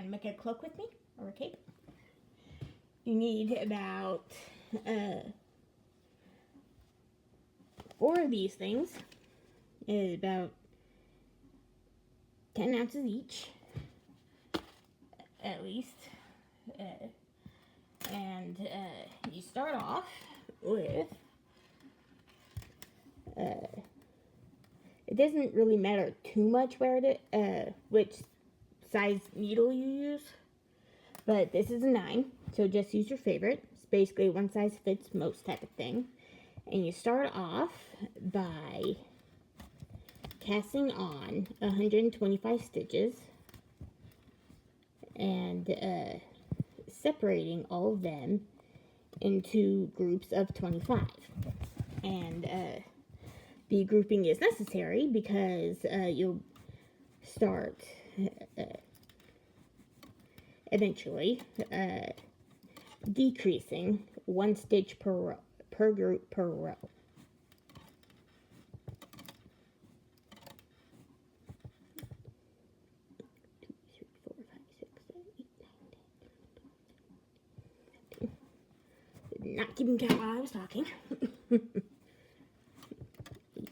Want to make a cloak with me or a cape? You need about 4 of these things, about 10 ounces each, at least. And you start off with, it doesn't really matter too much which size needle you use, but this is a 9, so just use your favorite. It's basically one size fits most type of thing. And you start off by casting on 125 stitches and separating all of them into groups of 25. And the grouping is necessary because you'll start eventually decreasing 1 stitch per row, per group per row. Not keeping count while I was talking.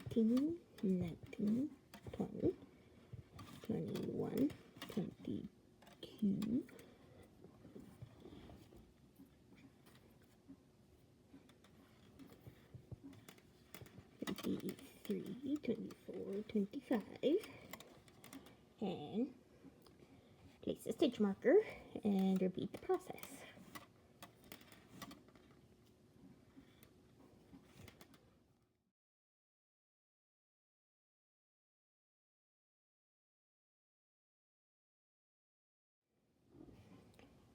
18, 19, 20, 21, 22, 23, 24, 25, and place a stitch marker and repeat the process.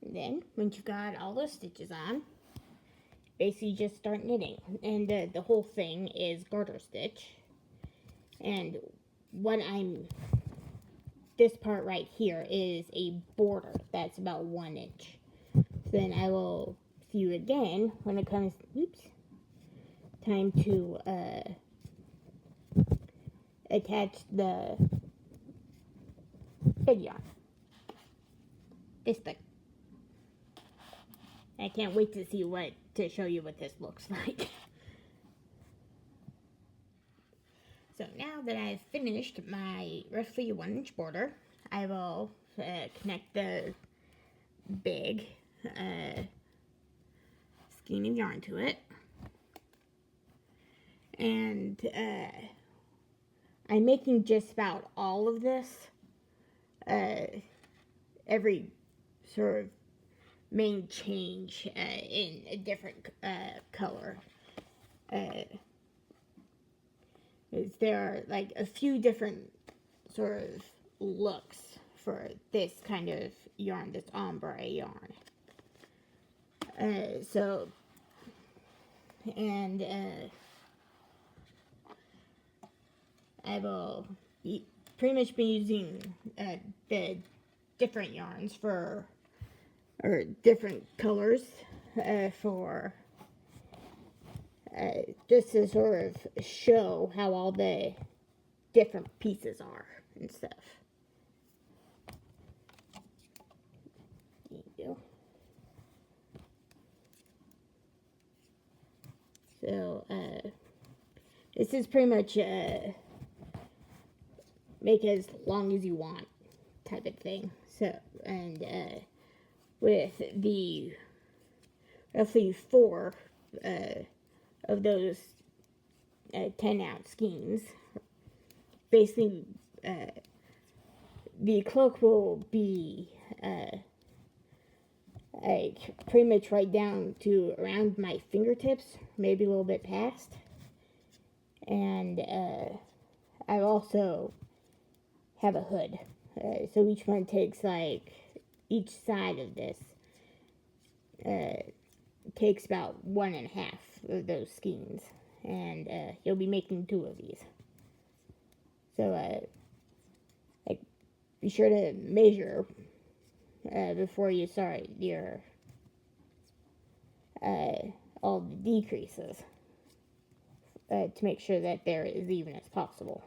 Then, once you've got all those stitches on, basically just start knitting. And the whole thing is garter stitch. And this part right here is a border that's about 1 inch. So then I will see you again when it comes, time to attach the big yarn. This thing. I can't wait to show you what this looks like. So now that I've finished my roughly 1 inch border, I will connect the big skein of yarn to it. And I'm making just about all of this, every sort of main change in a different color. There are like a few different sort of looks for this kind of yarn, this ombre yarn. I will pretty much be using the different yarns or different colors for just to sort of show how all the different pieces are and stuff. There you go. So this is pretty much make it as long as you want type of thing. So, and with the roughly 4 of those 10-ounce skeins, basically the cloak will be like pretty much right down to around my fingertips, maybe a little bit past. And I also have a hood, so each one takes like each side of this takes about 1.5 of those skeins, and you'll be making 2 of these. So like, be sure to measure before you start your all the decreases to make sure that they're as even as possible.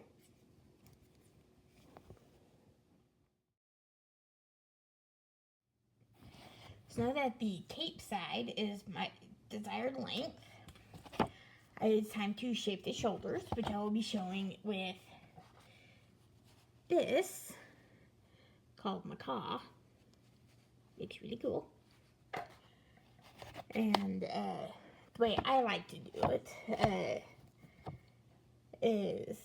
So now that the tape side is my desired length, it's time to shape the shoulders, which I will be showing with this called macaw. Looks really cool. And the way I like to do it is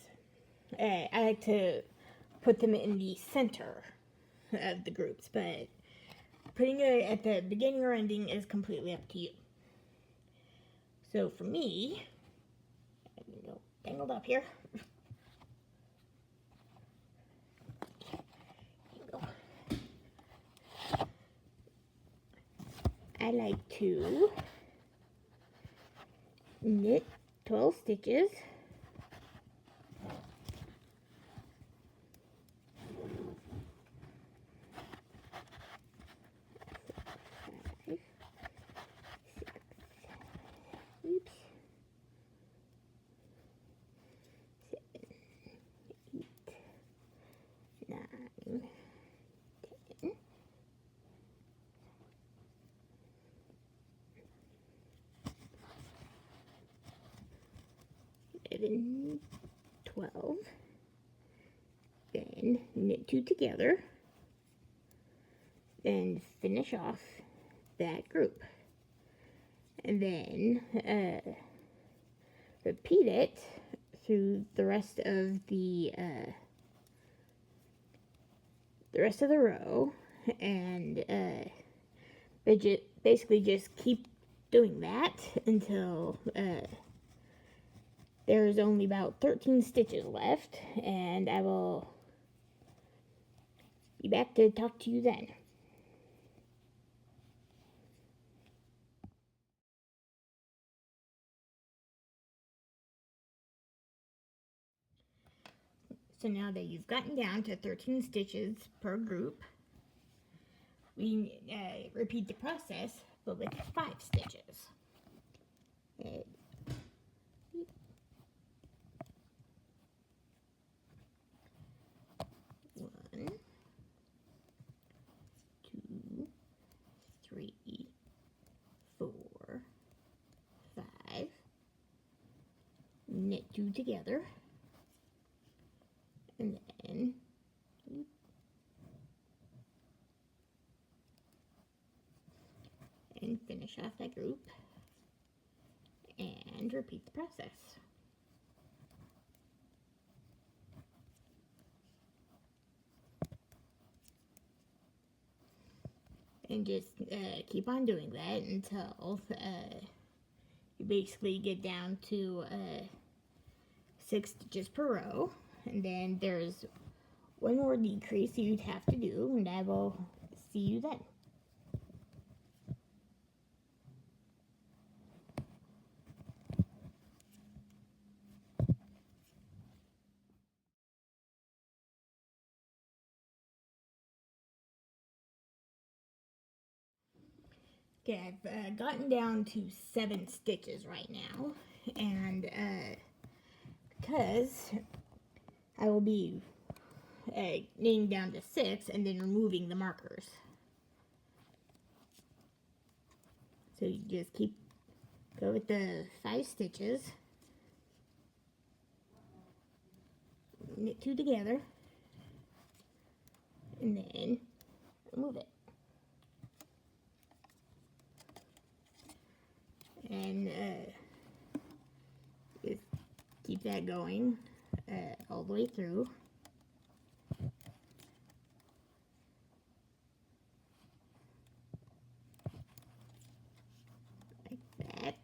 I like to put them in the center of the groups, but putting it at the beginning or ending is completely up to you. So for me, I'm gonna go tangled up here. I like to knit 12 stitches. Oops. 7, 8, 9, 10. 11, 12. Then knit 2 together. Then finish off that group. And then repeat it through the rest of the row, and basically just keep doing that until there's only about 13 stitches left, and I will be back to talk to you then. So now that you've gotten down to 13 stitches per group, we repeat the process, but with 5 stitches. 1, 2, 3, 4, 5. Knit 2 together. And then and finish off that group and repeat the process. And just keep on doing that until you basically get down to 6 stitches per row. And then there's one more decrease you'd have to do, and I will see you then. Okay, I've gotten down to 7 stitches right now, and because I will be knitting down to 6 and then removing the markers. So you just go with the 5 stitches, knit 2 together, and then remove it. And just keep that going all the way through. Like that.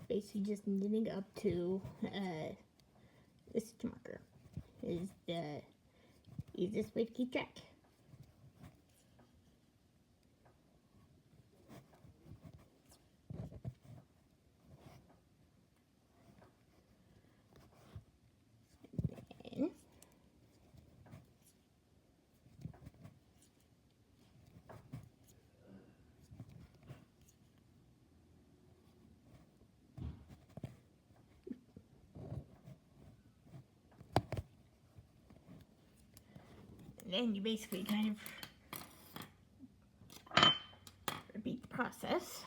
Basically just knitting up to the stitch marker. is the easiest way to keep track. And then you basically kind of repeat the process.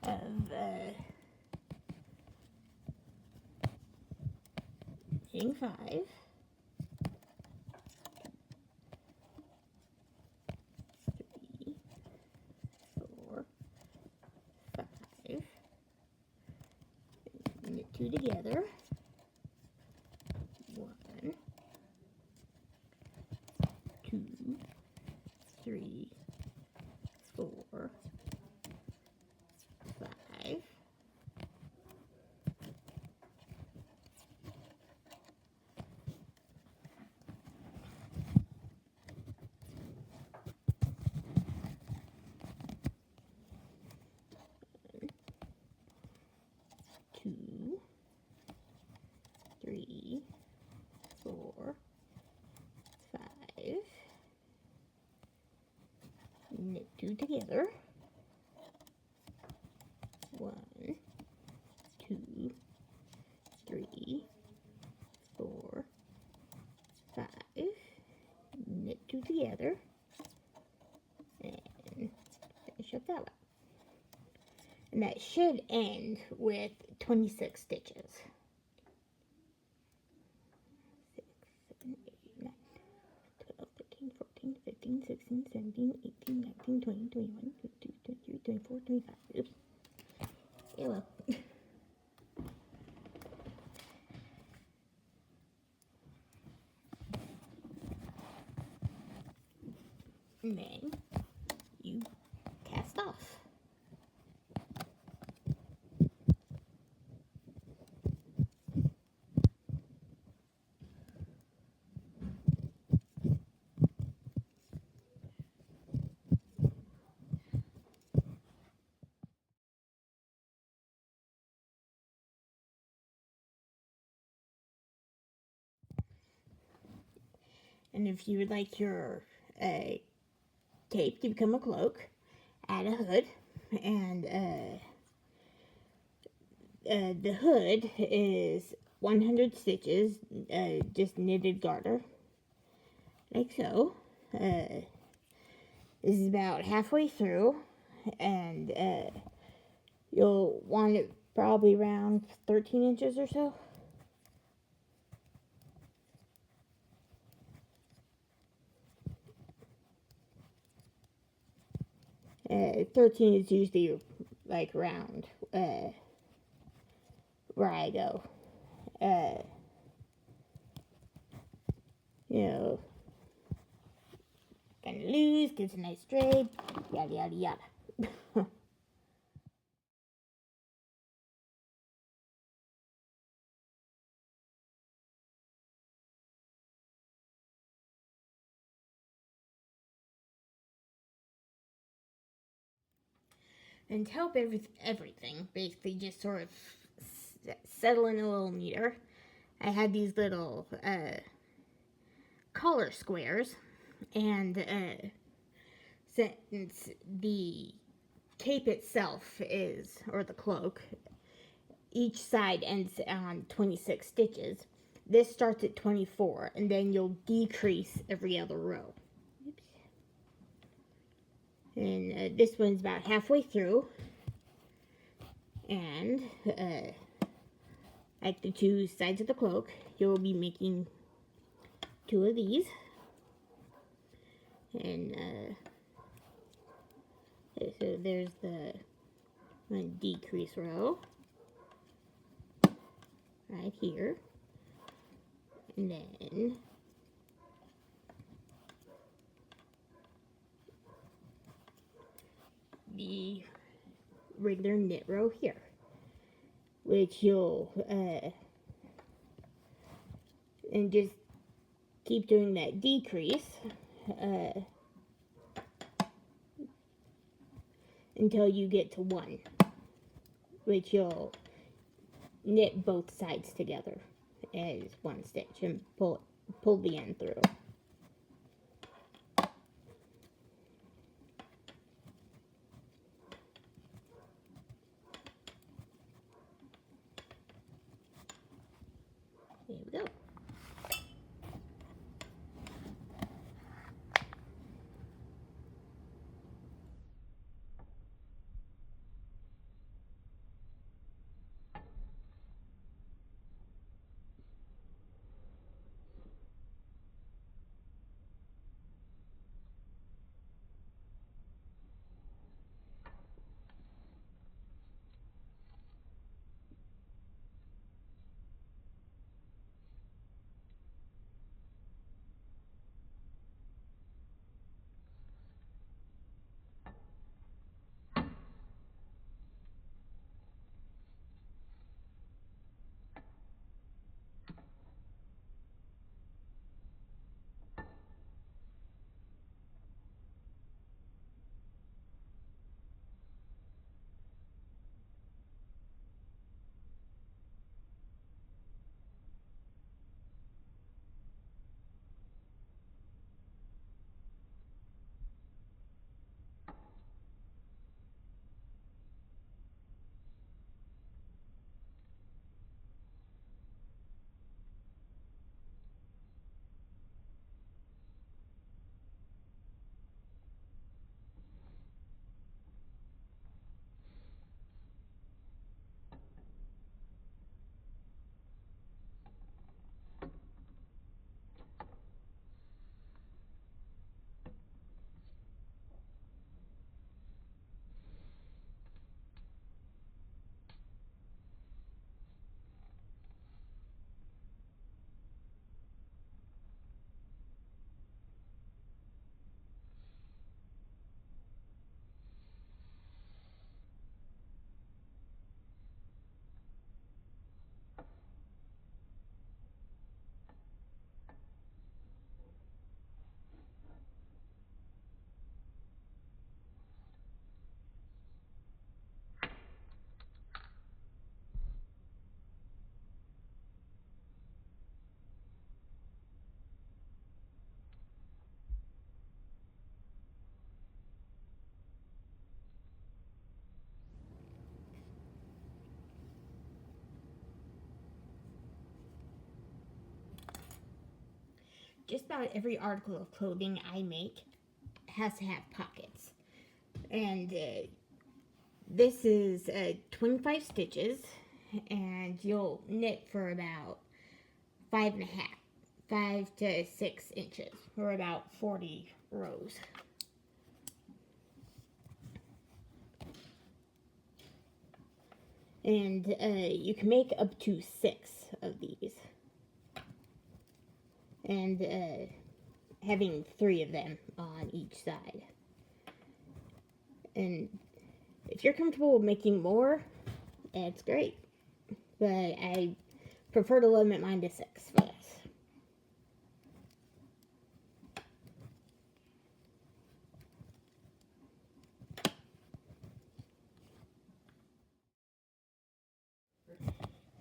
Of hitting 5, 3, 4, 5, knit 2 together, 1, 2, 3, 4, 5, 2, 3, 4, 5, knit 2 together, 1, 2, 3, 4, 5, knit 2 together, and finish up that way. And that should end with 26 stitches. 6, 7, 8, 9, 12, 13, 14, 15, 16, 17, 18, 19, 20, 21, 22, 23, 24, 25. Oops. Yeah, well. And then you cast off. And if you would like your cape to become a cloak, add a hood, and the hood is 100 stitches, just knitted garter, like so. This is about halfway through, and you'll want it probably around 13 inches or so. 13 is usually like around where I go. You know, kind of loose, gets a nice drape, yada yada yada. And to help everything basically just sort of settle in a little neater, I had these little collar squares, and since the cape itself is, or the cloak, each side ends on 26 stitches, this starts at 24, and then you'll decrease every other row. Oops. And this one's about halfway through, and at the two sides of the cloak, you'll be making 2 of these, and so there's the one decrease row right here, and then the regular knit row here, which you'll and just keep doing that decrease until you get to 1, which you'll knit both sides together as one stitch and pull the end through. There we go. Just about every article of clothing I make has to have pockets. And this is 25 stitches, and you'll knit for about 5 to 6 inches, or about 40 rows. And you can make up to 6 of these. And having 3 of them on each side. And if you're comfortable with making more, it's great. But I prefer to limit mine to 6 for this.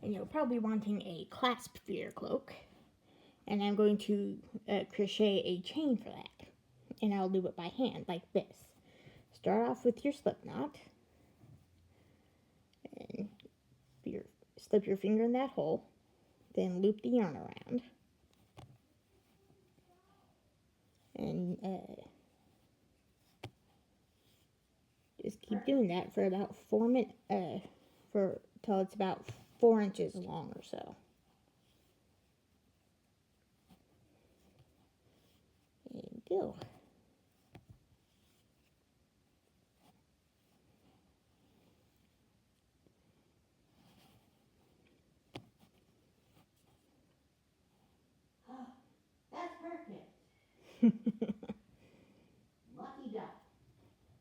And you're probably wanting a clasp for your cloak. And I'm going to crochet a chain for that. And I'll do it by hand, like this. Start off with your slip knot. And slip your finger in that hole. Then loop the yarn around. And just keep doing that for about 4 minutes, till it's about 4 inches long or so. There you go. Oh, that's perfect. Lucky duck.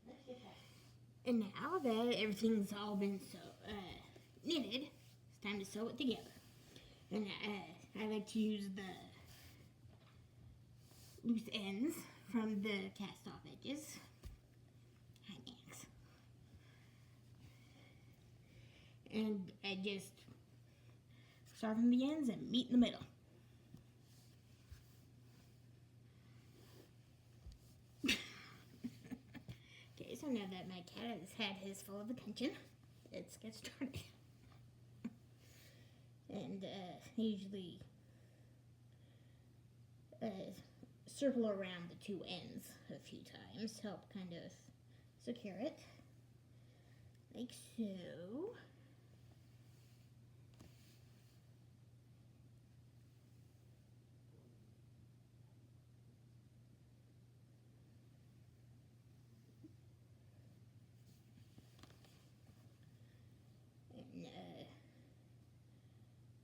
Let's get that. And now that everything's all been knitted, it's time to sew it together. And I like to use the loose ends from the cast off edges. Hi, Max. And I just start from the ends and meet in the middle. Okay, so now that my cat has had his full of attention, let's get started. And usually circle around the two ends a few times to help kind of secure it, like so. And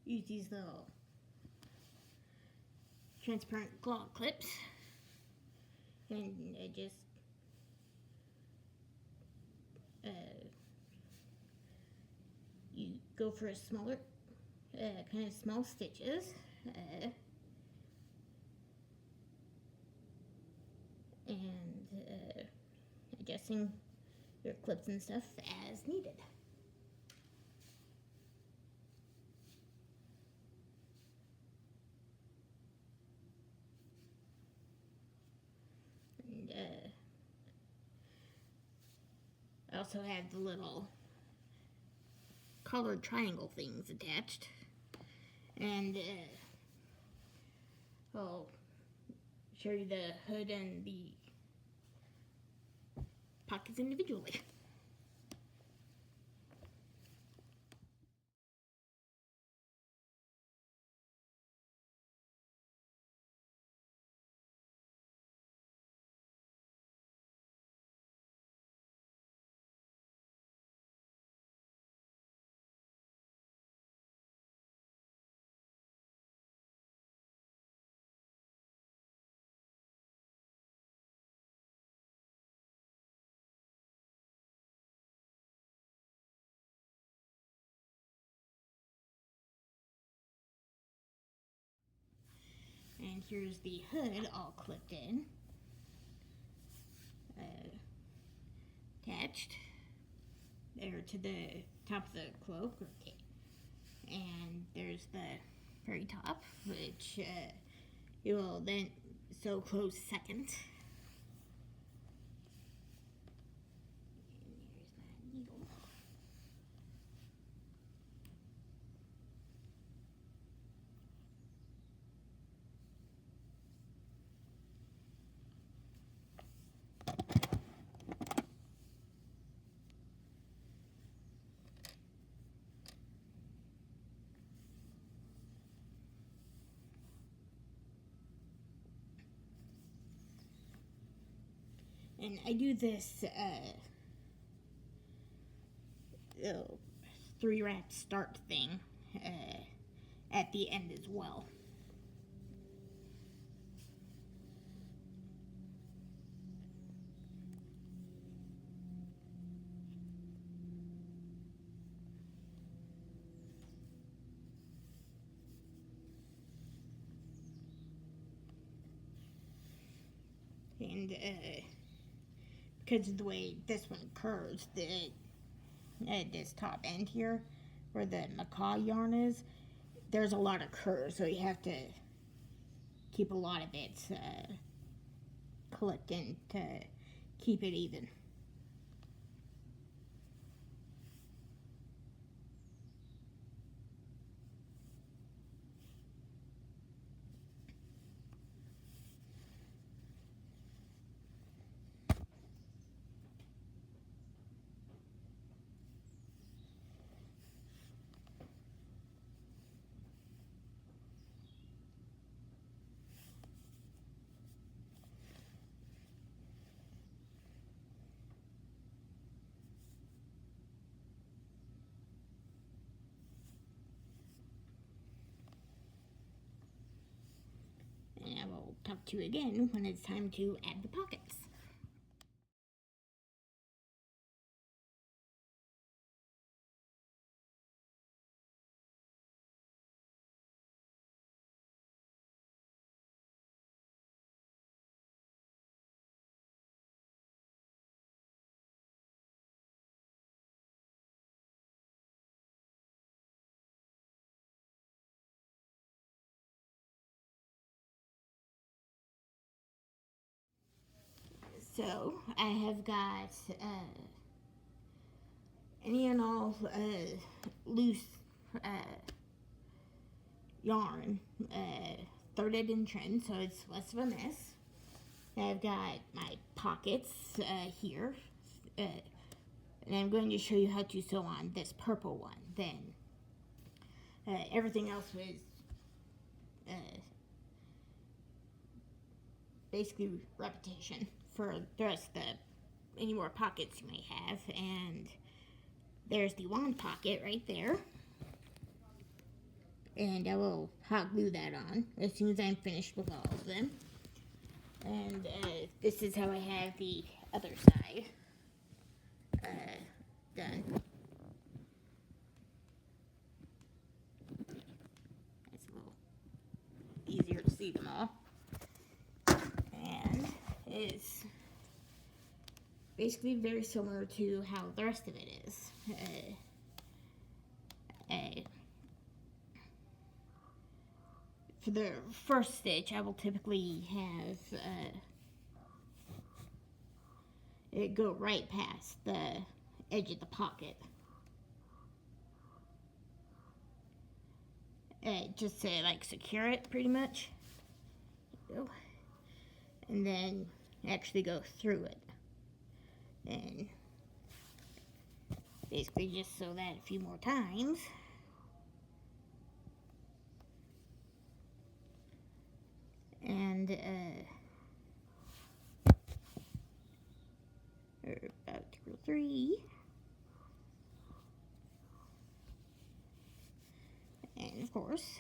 use these little transparent claw clips, and just you go for a smaller, kind of small stitches, and adjusting your clips and stuff as needed. And I also have the little colored triangle things attached, and I'll show you the hood and the pockets individually. And here's the hood all clipped in, attached there to the top of the cloak. Okay. And there's the very top, which you will then sew close second. And here's my needle. And I do this 3-wrap start thing at the end as well. And because of the way this one curves, this top end here, where the macaw yarn is, there's a lot of curves, so you have to keep a lot of it clipped in to keep it even. And I will talk to you again when it's time to add the pockets. So I have got any and all loose yarn threaded and trimmed, so it's less of a mess. I've got my pockets here, and I'm going to show you how to sew on this purple one. Then everything else was basically repetition for the rest of any more pockets you may have. And there's the wand pocket right there. And I will hot glue that on as soon as I'm finished with all of them. And this is how I have the other side done. It's a little easier to see them all. And it's basically very similar to how the rest of it is. For the first stitch, I will typically have it go right past the edge of the pocket. Just to like secure it pretty much. And then actually go through it. And basically just sew that a few more times. And about 2 or 3. And of course,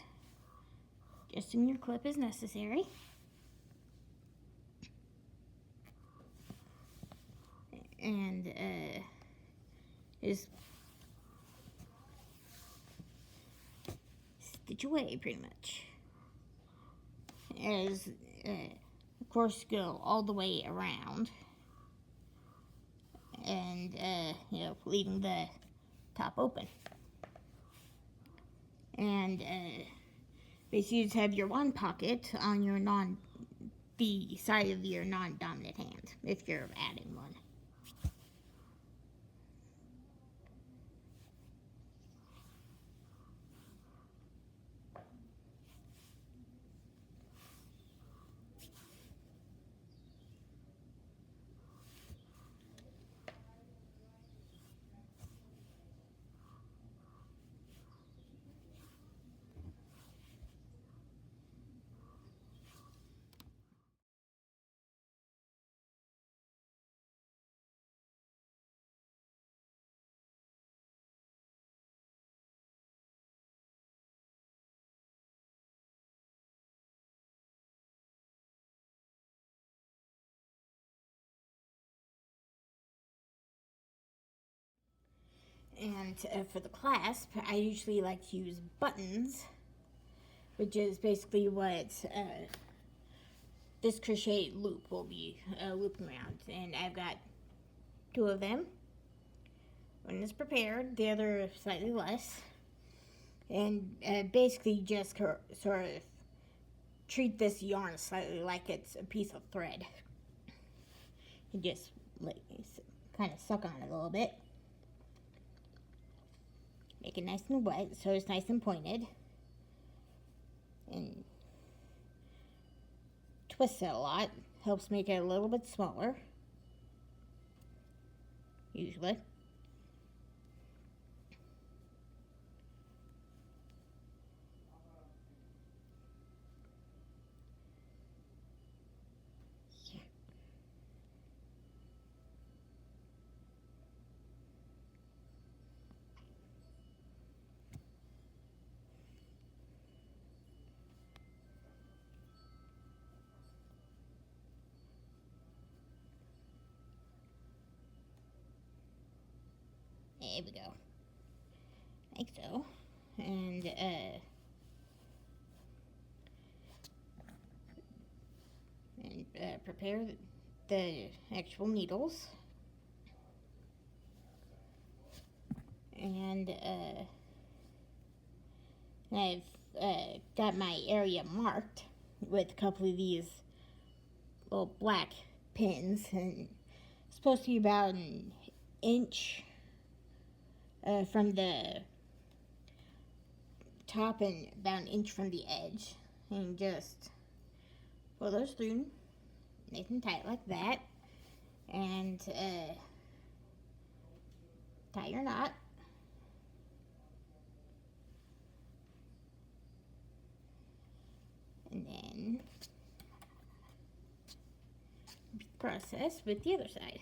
adjusting your clip is necessary. And just stitch away pretty much. As of course, go all the way around, and you know, leaving the top open. And basically, you just have your wand pocket on your the side of your non-dominant hand if you're adding one. And for the clasp, I usually like to use buttons, which is basically what this crochet loop will be looping around. And I've got 2 of them. One is prepared, the other slightly less. And basically just sort of treat this yarn slightly like it's a piece of thread. You just like kind of suck on it a little bit. Make it nice and wet so it's nice and pointed. And twist it a lot. Helps make it a little bit smaller. Usually. There we go. Like so. And prepare the actual needles. And I've got my area marked with a couple of these little black pins, and it's supposed to be about an inch from the top and about an inch from the edge, and just pull those through nice and tight like that, and tie your knot. And then process with the other side.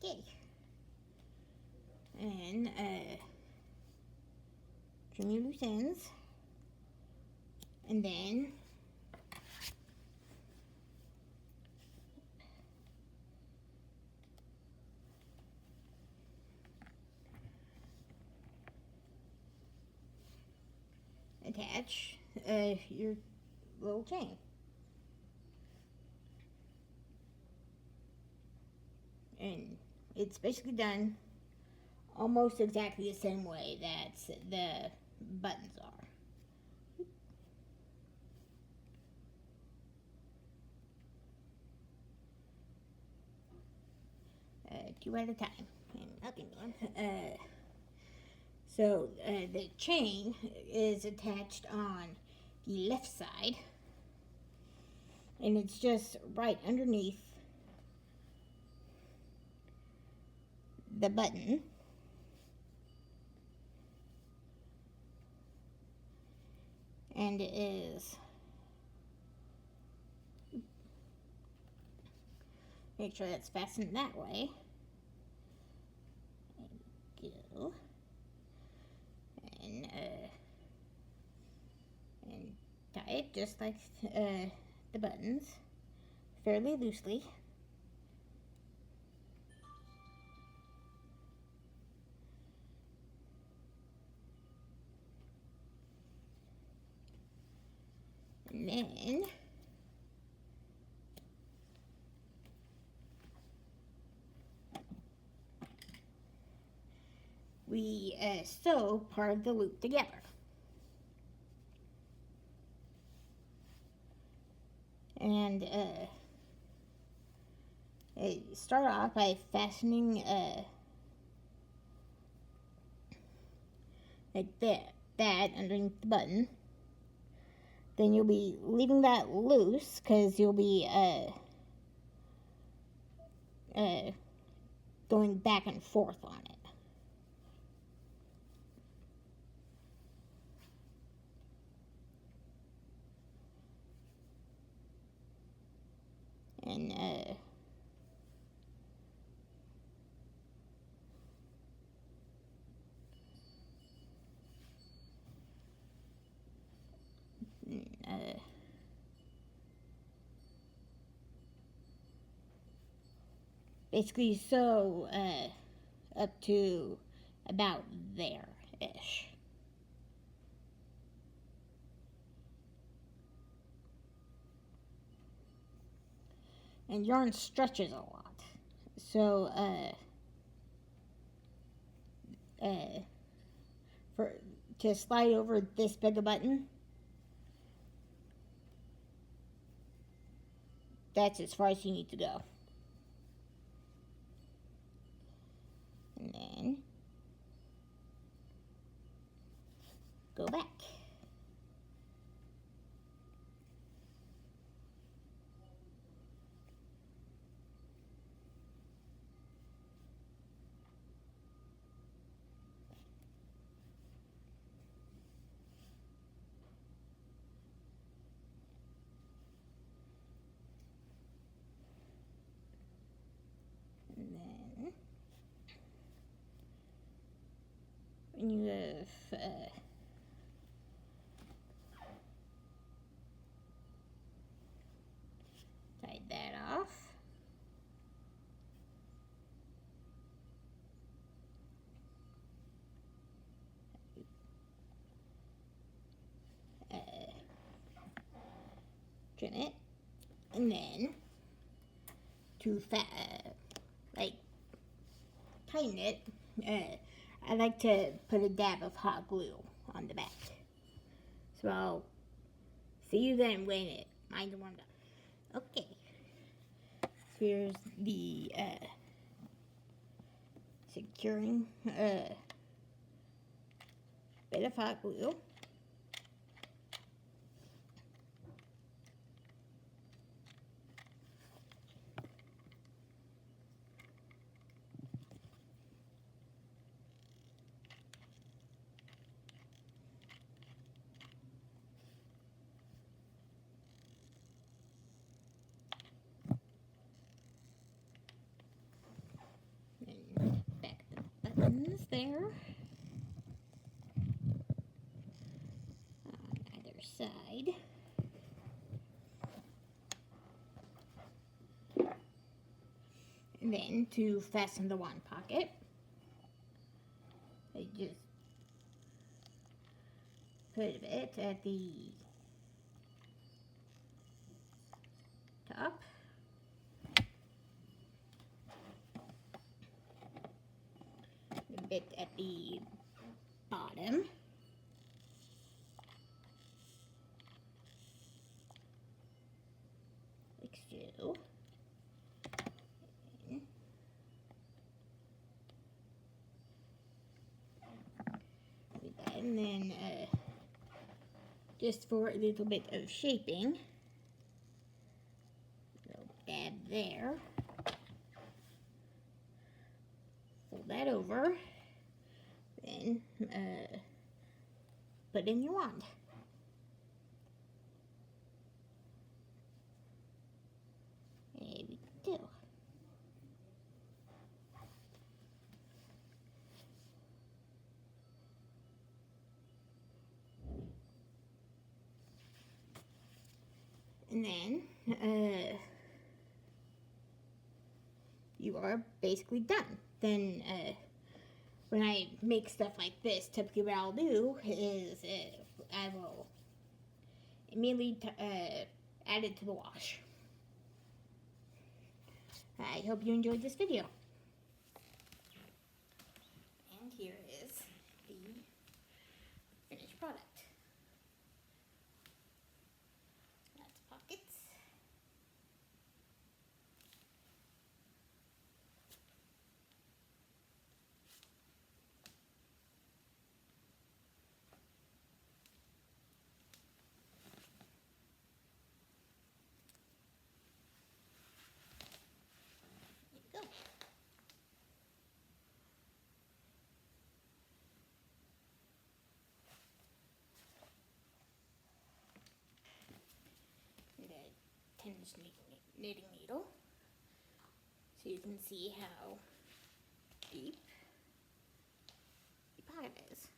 Okay. And trim your loose ends. And then attach your little chain. And it's basically done almost exactly the same way that the buttons are. Two at a time. So the chain is attached on the left side, and it's just right underneath the button. And it is, make sure that's fastened that way. There you go. And tie it just like the buttons, fairly loosely. And then we sew part of the loop together. And start off by fastening like that underneath the button. Then you'll be leaving that loose because you'll be going back and forth on it. And basically sew up to about there-ish. And yarn stretches a lot, so to slide over this big a button, that's as far as you need to go. And then go back. And you have tied that off. Trim it, and then to like tighten it, I like to put a dab of hot glue on the back. So I'll see you then when mine's warmed up. Okay, so here's the securing bit of hot glue. And back the buttons there on either side. And then to fasten the wand pocket, I just put it at the top. A bit at the bottom. Like so. And then just for a little bit of shaping, little dab there. Fold that over, then put in your wand. There we go. And then you are basically done. Then when I make stuff like this, typically what I'll do is I will immediately add it to the wash. I hope you enjoyed this video. And here is the finished product. Lots of pockets. There you go. A 10-inch knitting needle, so you can see how deep the pocket is.